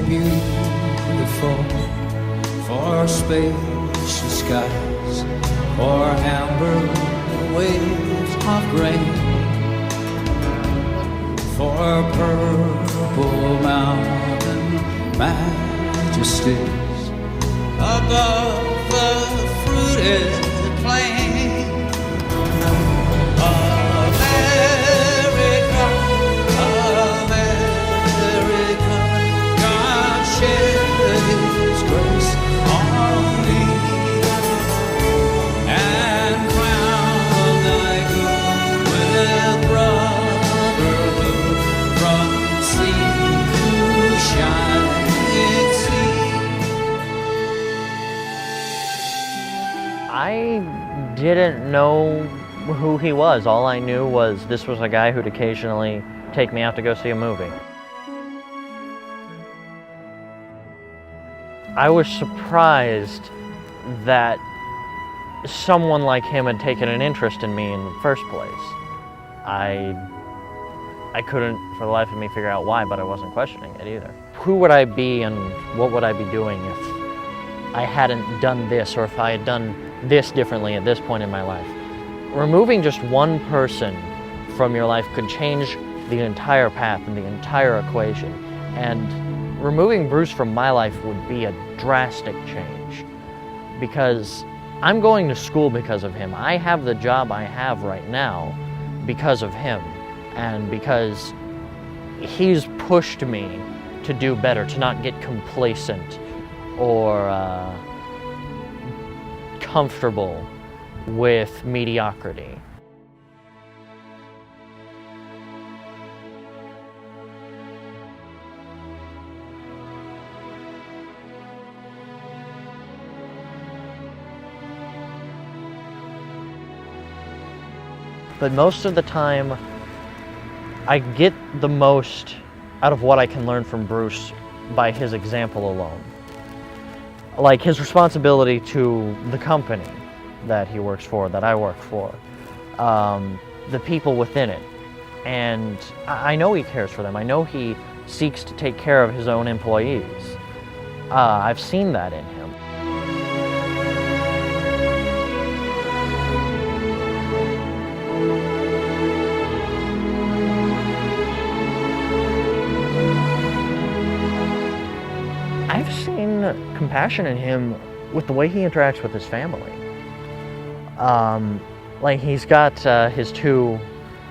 beautiful for spacious skies, for amber waves of grain, for purple mountain majesties above the fruited plain. America, America, God shed His grace on thee and crown thy good with brotherhood from sea to shining sea. I didn't know who he was. All I knew was this was a guy who'd occasionally take me out to go see a movie. I was surprised that someone like him had taken an interest in me in the first place. I couldn't for the life of me figure out why, but I wasn't questioning it either. Who would I be and what would I be doing if I hadn't done this, or if I had done this differently at this point in my life? Removing just one person from your life could change the entire path and the entire equation. And removing Bruce from my life would be a drastic change, because I'm going to school because of him. I have the job I have right now because of him, and because he's pushed me to do better, to not get complacent or comfortable with mediocrity. But most of the time, I get the most out of what I can learn from Bruce by his example alone. Like his responsibility to the company that he works for, that I work for, the people within it. And I know he cares for them. I know he seeks to take care of his own employees. I've seen that in him. I've seen compassion in him with the way he interacts with his family. Like he's got his two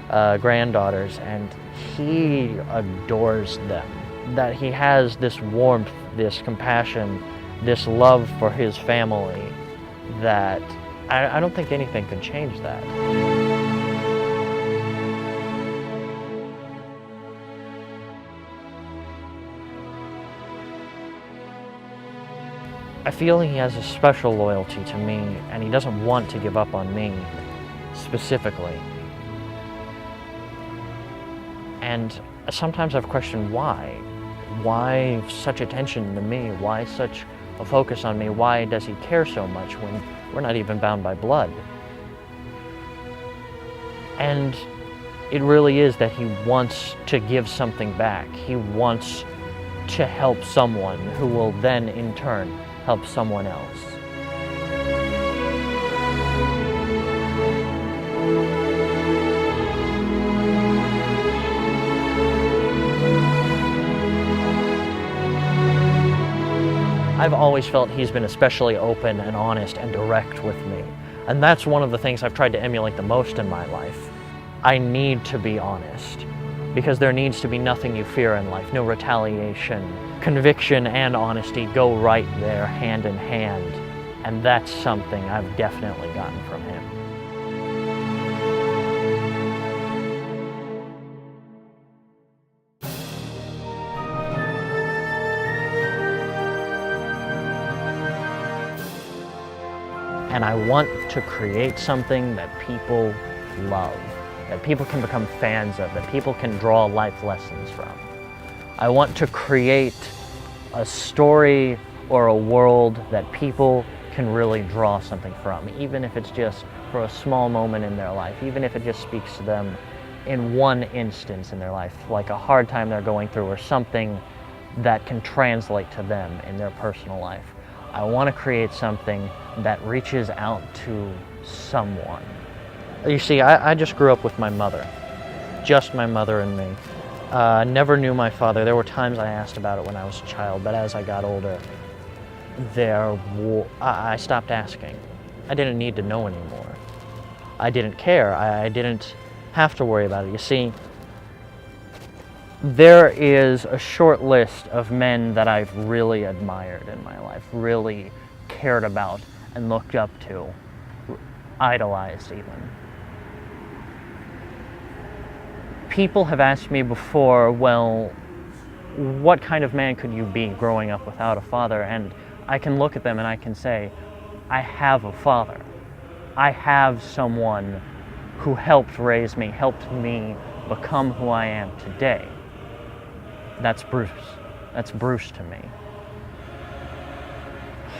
granddaughters, and he adores them. That he has this warmth, this compassion, this love for his family, that I don't think anything could change that. I feel he has a special loyalty to me, and he doesn't want to give up on me specifically. And sometimes I've questioned why. Why such attention to me? Why such a focus on me? Why does he care so much when we're not even bound by blood? And it really is that he wants to give something back. He wants to help someone who will then, in turn, help someone else. I've always felt he's been especially open and honest and direct with me. And that's one of the things I've tried to emulate the most in my life. I need to be honest, because there needs to be nothing you fear in life, no retaliation. Conviction and honesty go right there, hand in hand, and that's something I've definitely gotten from him. And I want to create something that people love, that people can become fans of, that people can draw life lessons from. I want to create a story or a world that people can really draw something from, even if it's just for a small moment in their life, even if it just speaks to them in one instance in their life, like a hard time they're going through or something that can translate to them in their personal life. I want to create something that reaches out to someone. You see, I just grew up with my mother. Just my mother and me. Never knew my father. There were times I asked about it when I was a child, but as I got older, I stopped asking. I didn't need to know anymore. I didn't care. I didn't have to worry about it. You see, there is a short list of men that I've really admired in my life, really cared about and looked up to, idolized even. People have asked me before, well, what kind of man could you be growing up without a father? And I can look at them and I can say, I have a father. I have someone who helped raise me, helped me become who I am today. That's Bruce. That's Bruce to me.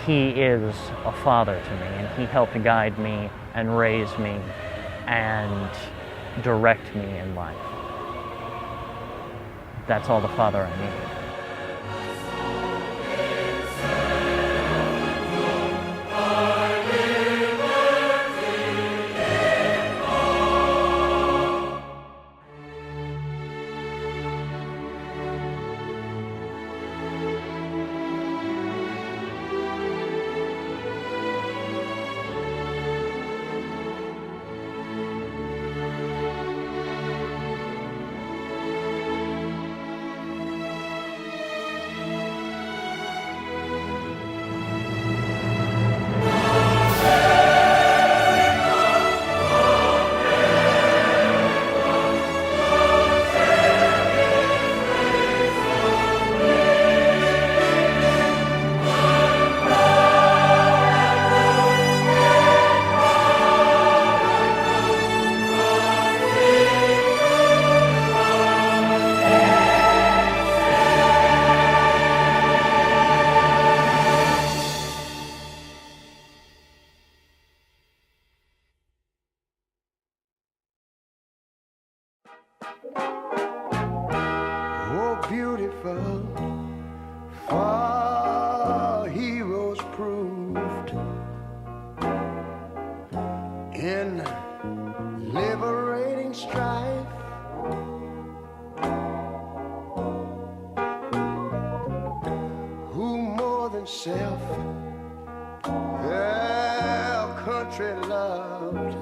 He is a father to me, and he helped guide me and raise me and direct me in life. That's all the father I need. Oh, beautiful, far heroes proved in liberating strife. Who more than self their country loved,